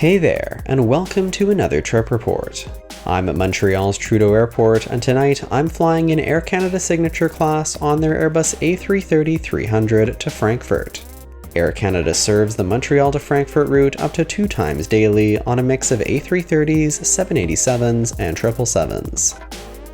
Hey there, and welcome to another trip report. I'm at Montreal's Trudeau Airport, and tonight I'm flying in Air Canada Signature Class on their Airbus A330-300 to Frankfurt. Air Canada serves the Montreal to Frankfurt route up to 2 times daily on a mix of A330s, 787s, and 777s.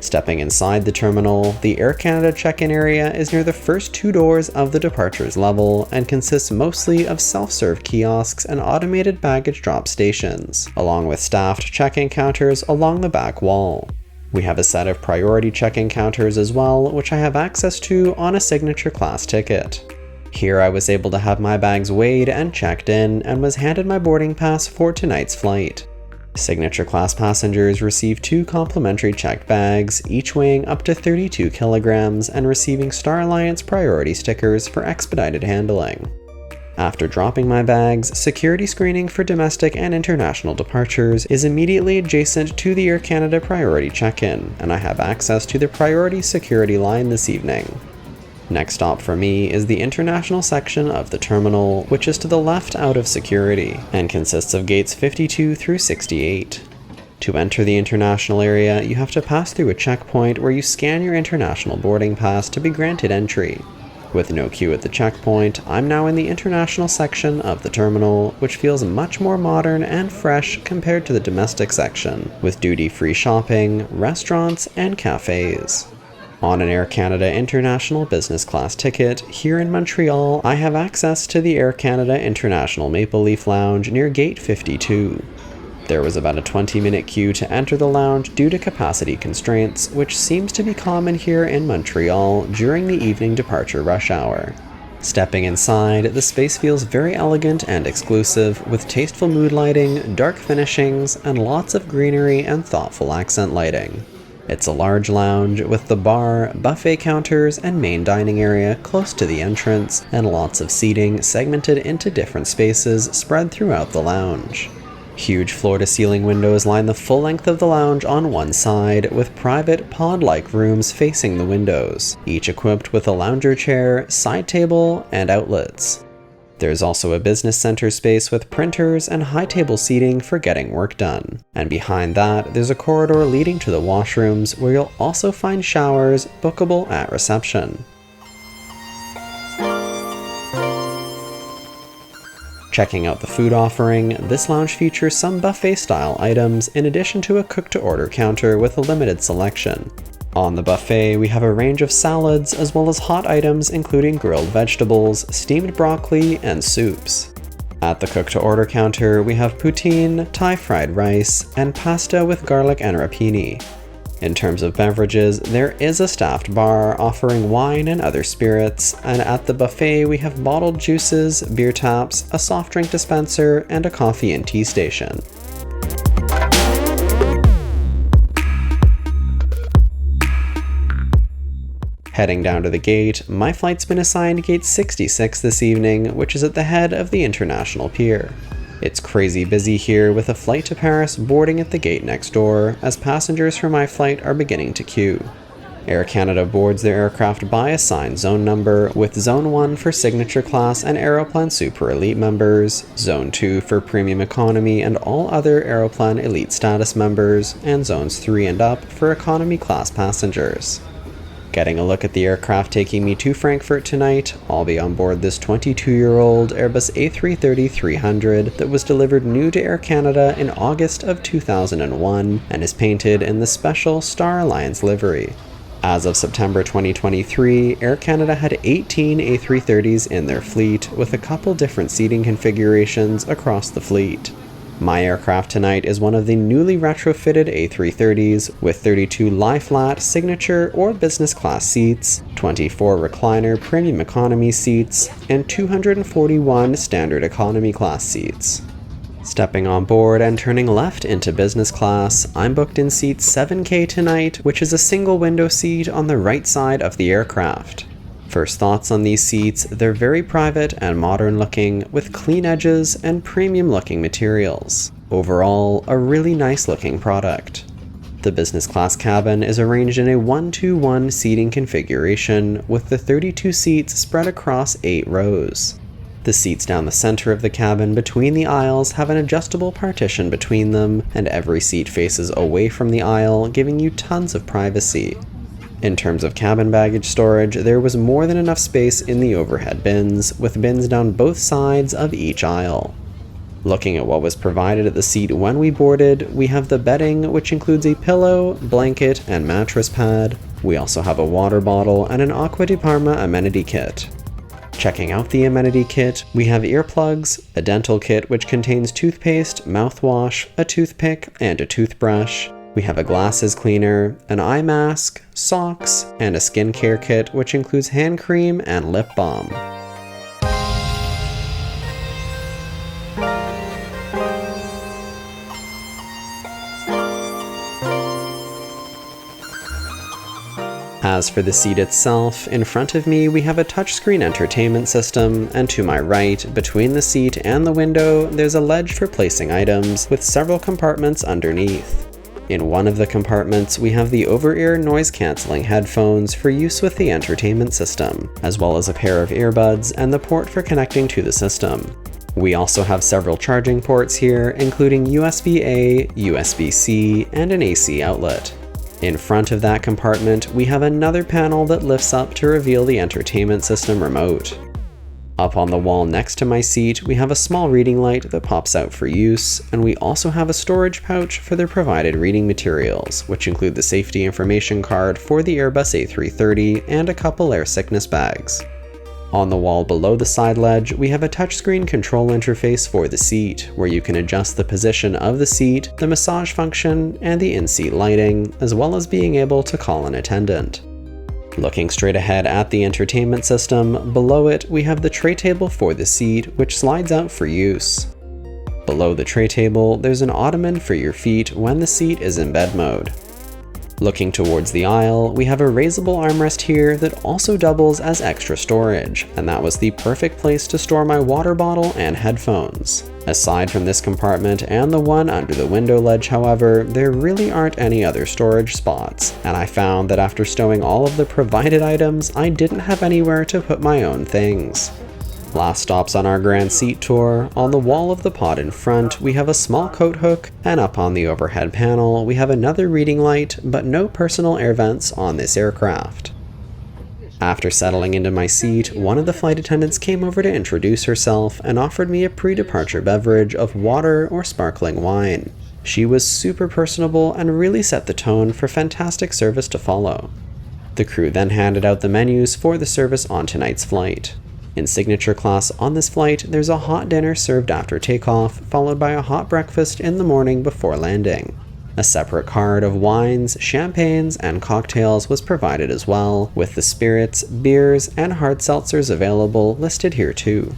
Stepping inside the terminal, the Air Canada check-in area is near the first 2 doors of the departures level and consists mostly of self-serve kiosks and automated baggage drop stations, along with staffed check-in counters along the back wall. We have a set of priority check-in counters as well, which I have access to on a signature class ticket. Here I was able to have my bags weighed and checked in and was handed my boarding pass for tonight's flight. Signature class passengers receive 2 complimentary checked bags, each weighing up to 32 kilograms and receiving Star Alliance priority stickers for expedited handling. After dropping my bags, security screening for domestic and international departures is immediately adjacent to the Air Canada priority check-in, and I have access to the priority security line this evening. Next stop for me is the international section of the terminal, which is to the left out of security, and consists of gates 52 through 68. To enter the international area, you have to pass through a checkpoint where you scan your international boarding pass to be granted entry. With no queue at the checkpoint, I'm now in the international section of the terminal, which feels much more modern and fresh compared to the domestic section, with duty-free shopping, restaurants, and cafes. On an Air Canada International Business Class ticket, here in Montreal, I have access to the Air Canada International Maple Leaf Lounge near Gate 52. There was about a 20-minute queue to enter the lounge due to capacity constraints, which seems to be common here in Montreal during the evening departure rush hour. Stepping inside, the space feels very elegant and exclusive, with tasteful mood lighting, dark finishings, and lots of greenery and thoughtful accent lighting. It's a large lounge with the bar, buffet counters, and main dining area close to the entrance, and lots of seating segmented into different spaces spread throughout the lounge. Huge floor-to-ceiling windows line the full length of the lounge on one side, with private pod-like rooms facing the windows, each equipped with a lounger chair, side table, and outlets. There's also a business center space with printers and high table seating for getting work done. And behind that, there's a corridor leading to the washrooms where you'll also find showers bookable at reception. Checking out the food offering, this lounge features some buffet-style items in addition to a cook-to-order counter with a limited selection. On the buffet, we have a range of salads as well as hot items including grilled vegetables, steamed broccoli, and soups. At the cook-to-order counter, we have poutine, Thai fried rice, and pasta with garlic and rapini. In terms of beverages, there is a staffed bar offering wine and other spirits, and at the buffet we have bottled juices, beer taps, a soft drink dispenser, and a coffee and tea station. Heading down to the gate, my flight's been assigned gate 66 this evening, which is at the head of the international pier. It's crazy busy here with a flight to Paris boarding at the gate next door, as passengers for my flight are beginning to queue. Air Canada boards their aircraft by assigned zone number, with Zone 1 for Signature Class and Aeroplan Super Elite members, Zone 2 for Premium Economy and all other Aeroplan Elite status members, and Zones 3 and up for Economy Class passengers. Getting a look at the aircraft taking me to Frankfurt tonight, I'll be on board this 22-year-old Airbus A330-300 that was delivered new to Air Canada in August of 2001 and is painted in the special Star Alliance livery. As of September 2023, Air Canada had 18 A330s in their fleet, with a couple different seating configurations across the fleet. My aircraft tonight is one of the newly retrofitted A330s with 32 lie-flat, signature, or business class seats, 24 recliner premium economy seats, and 241 standard economy class seats. Stepping on board and turning left into business class, I'm booked in seat 7K tonight, which is a single window seat on the right side of the aircraft. First thoughts on these seats, they're very private and modern looking, with clean edges and premium looking materials. Overall, a really nice looking product. The business class cabin is arranged in a 1-2-1 seating configuration, with the 32 seats spread across 8 rows. The seats down the center of the cabin between the aisles have an adjustable partition between them, and every seat faces away from the aisle, giving you tons of privacy. In terms of cabin baggage storage, there was more than enough space in the overhead bins, with bins down both sides of each aisle. Looking at what was provided at the seat when we boarded, we have the bedding, which includes a pillow, blanket, and mattress pad. We also have a water bottle and an Acqua di Parma amenity kit. Checking out the amenity kit, we have earplugs, a dental kit which contains toothpaste, mouthwash, a toothpick, and a toothbrush. We have a glasses cleaner, an eye mask, socks, and a skincare kit which includes hand cream and lip balm. As for the seat itself, in front of me we have a touchscreen entertainment system, and to my right, between the seat and the window, there's a ledge for placing items with several compartments underneath. In one of the compartments, we have the over-ear noise-canceling headphones for use with the entertainment system, as well as a pair of earbuds and the port for connecting to the system. We also have several charging ports here, including USB-A, USB-C, and an AC outlet. In front of that compartment, we have another panel that lifts up to reveal the entertainment system remote. Up on the wall next to my seat, we have a small reading light that pops out for use, and we also have a storage pouch for the provided reading materials, which include the safety information card for the Airbus A330 and a couple air sickness bags. On the wall below the side ledge, we have a touchscreen control interface for the seat, where you can adjust the position of the seat, the massage function, and the in-seat lighting, as well as being able to call an attendant. Looking straight ahead at the entertainment system, below it we have the tray table for the seat, which slides out for use. Below the tray table, there's an ottoman for your feet when the seat is in bed mode. Looking towards the aisle, we have a raisable armrest here that also doubles as extra storage, and that was the perfect place to store my water bottle and headphones. Aside from this compartment and the one under the window ledge, however, there really aren't any other storage spots, and I found that after stowing all of the provided items, I didn't have anywhere to put my own things. Last stops on our grand seat tour, on the wall of the pod in front, we have a small coat hook, and up on the overhead panel, we have another reading light, but no personal air vents on this aircraft. After settling into my seat, one of the flight attendants came over to introduce herself and offered me a pre-departure beverage of water or sparkling wine. She was super personable and really set the tone for fantastic service to follow. The crew then handed out the menus for the service on tonight's flight. In signature class on this flight, there's a hot dinner served after takeoff, followed by a hot breakfast in the morning before landing. A separate card of wines, champagnes, and cocktails was provided as well, with the spirits, beers, and hard seltzers available listed here too.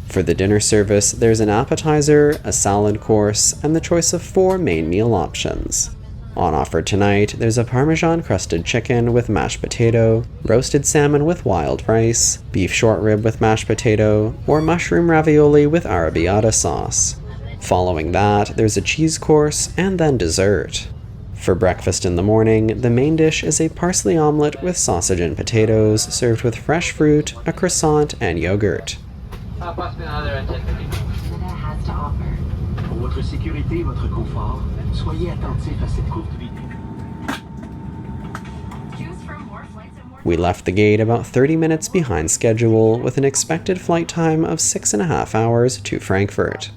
For the dinner service, there's an appetizer, a salad course, and the choice of 4 main meal options. On offer tonight, there's a Parmesan-crusted chicken with mashed potato, roasted salmon with wild rice, beef short rib with mashed potato, or mushroom ravioli with arrabbiata sauce. Following that, there's a cheese course and then dessert. For breakfast in the morning, the main dish is a parsley omelette with sausage and potatoes, served with fresh fruit, a croissant, and yogurt. Pour votre sécurité et votre confort, soyez attentifs à cette courte vidéo. We left the gate about 30 minutes behind schedule, with an expected flight time of 6.5 hours to Frankfurt.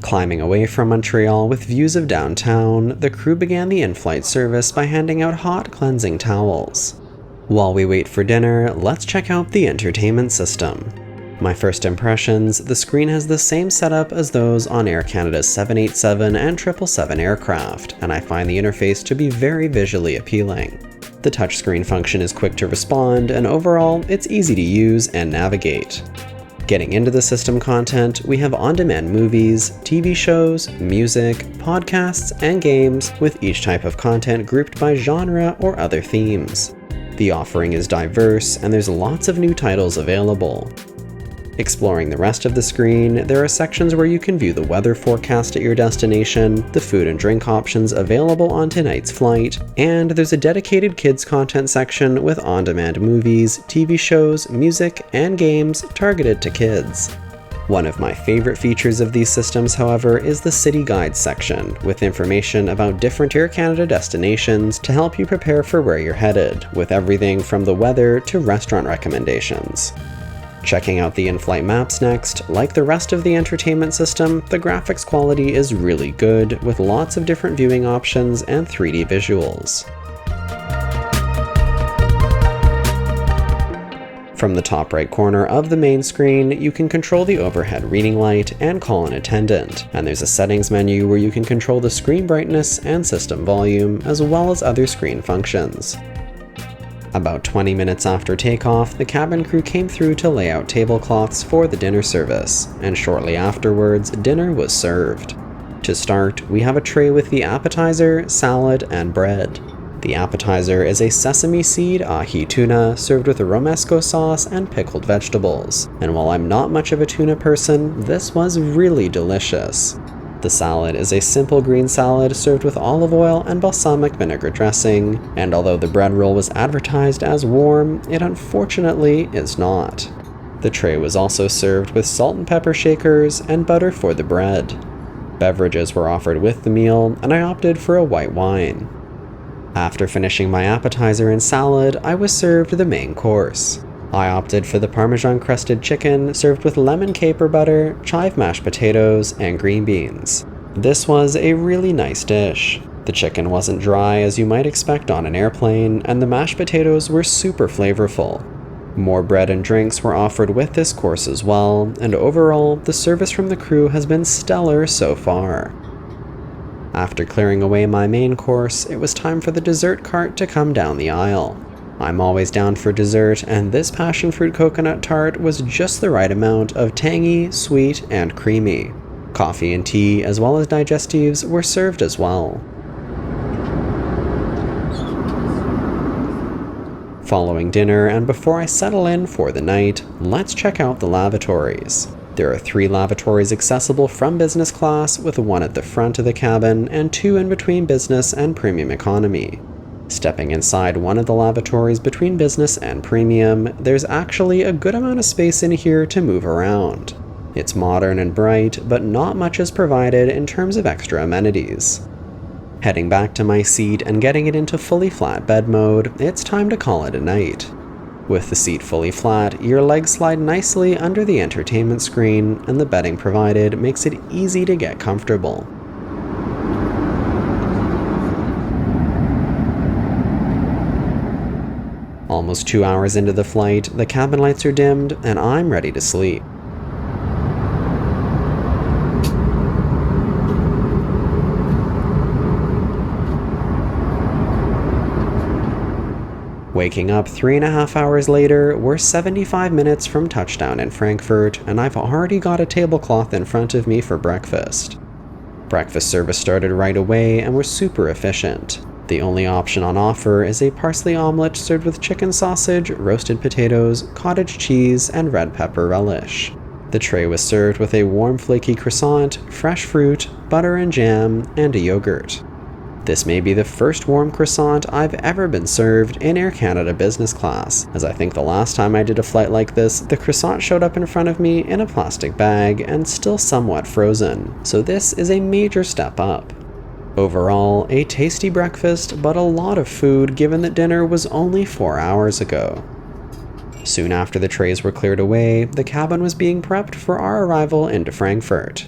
Climbing away from Montreal with views of downtown, the crew began the in-flight service by handing out hot cleansing towels. While we wait for dinner, let's check out the entertainment system. My first impressions, the screen has the same setup as those on Air Canada's 787 and 777 aircraft, and I find the interface to be very visually appealing. The touchscreen function is quick to respond, and overall, it's easy to use and navigate. Getting into the system content, we have on-demand movies, TV shows, music, podcasts, and games, with each type of content grouped by genre or other themes. The offering is diverse, and there's lots of new titles available. Exploring the rest of the screen, there are sections where you can view the weather forecast at your destination, the food and drink options available on tonight's flight, and there's a dedicated kids content section with on-demand movies, TV shows, music, and games targeted to kids. One of my favorite features of these systems, however, is the City Guides section, with information about different Air Canada destinations to help you prepare for where you're headed, with everything from the weather to restaurant recommendations. Checking out the in-flight maps next, like the rest of the entertainment system, the graphics quality is really good, with lots of different viewing options and 3D visuals. From the top right corner of the main screen, you can control the overhead reading light and call an attendant, and there's a settings menu where you can control the screen brightness and system volume, as well as other screen functions. About 20 minutes after takeoff, the cabin crew came through to lay out tablecloths for the dinner service, and shortly afterwards, dinner was served. To start, we have a tray with the appetizer, salad, and bread. The appetizer is a sesame seed ahi tuna served with a romesco sauce and pickled vegetables, and while I'm not much of a tuna person, this was really delicious. The salad is a simple green salad served with olive oil and balsamic vinegar dressing, and although the bread roll was advertised as warm, it unfortunately is not. The tray was also served with salt and pepper shakers and butter for the bread. Beverages were offered with the meal, and I opted for a white wine. After finishing my appetizer and salad, I was served the main course. I opted for the Parmesan-crusted chicken served with lemon caper butter, chive mashed potatoes, and green beans. This was a really nice dish. The chicken wasn't dry as you might expect on an airplane, and the mashed potatoes were super flavorful. More bread and drinks were offered with this course as well, and overall, the service from the crew has been stellar so far. After clearing away my main course, it was time for the dessert cart to come down the aisle. I'm always down for dessert, and this passion fruit coconut tart was just the right amount of tangy, sweet, and creamy. Coffee and tea, as well as digestives, were served as well. Following dinner, and before I settle in for the night, let's check out the lavatories. There are 3 lavatories accessible from business class, with one at the front of the cabin and 2 in between business and premium economy. Stepping inside one of the lavatories between business and premium, there's actually a good amount of space in here to move around. It's modern and bright, but not much is provided in terms of extra amenities. Heading back to my seat and getting it into fully flat bed mode, it's time to call it a night. With the seat fully flat, your legs slide nicely under the entertainment screen, and the bedding provided makes it easy to get comfortable. Almost 2 hours into the flight, the cabin lights are dimmed, and I'm ready to sleep. Waking up 3.5 hours later, we're 75 minutes from touchdown in Frankfurt, and I've already got a tablecloth in front of me for breakfast. Breakfast service started right away, and we're super efficient. The only option on offer is a parsley omelet served with chicken sausage, roasted potatoes, cottage cheese, and red pepper relish. The tray was served with a warm flaky croissant, fresh fruit, butter and jam, and a yogurt. This may be the first warm croissant I've ever been served in Air Canada business class, as I think the last time I did a flight like this, the croissant showed up in front of me in a plastic bag and still somewhat frozen, so this is a major step up. Overall, a tasty breakfast, but a lot of food given that dinner was only 4 hours ago. Soon after the trays were cleared away, the cabin was being prepped for our arrival into Frankfurt.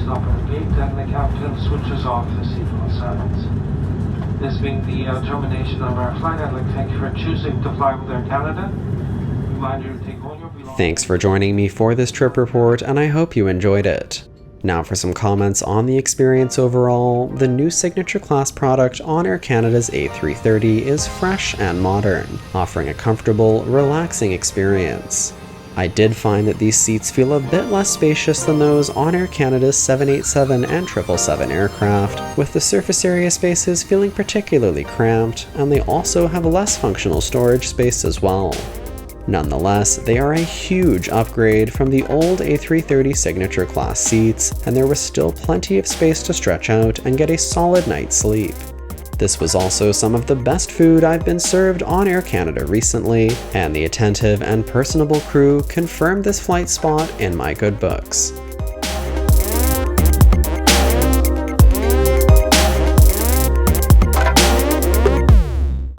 stop at the gate and the captain switches off the seatbelt signs. This being the termination of our flight, I'd like to thank you for choosing to fly with Air Canada. Remind you to take all your belongings. Thanks for joining me for this trip report, and I hope you enjoyed it. Now for some comments on the experience overall. The new Signature Class product on Air Canada's A330 is fresh and modern, offering a comfortable, relaxing experience. I did find that these seats feel a bit less spacious than those on Air Canada's 787 and 777 aircraft, with the surface area spaces feeling particularly cramped, and they also have less functional storage space as well. Nonetheless, they are a huge upgrade from the old A330 Signature Class seats, and there was still plenty of space to stretch out and get a solid night's sleep. This was also some of the best food I've been served on Air Canada recently, and the attentive and personable crew confirmed this flight spot in my good books.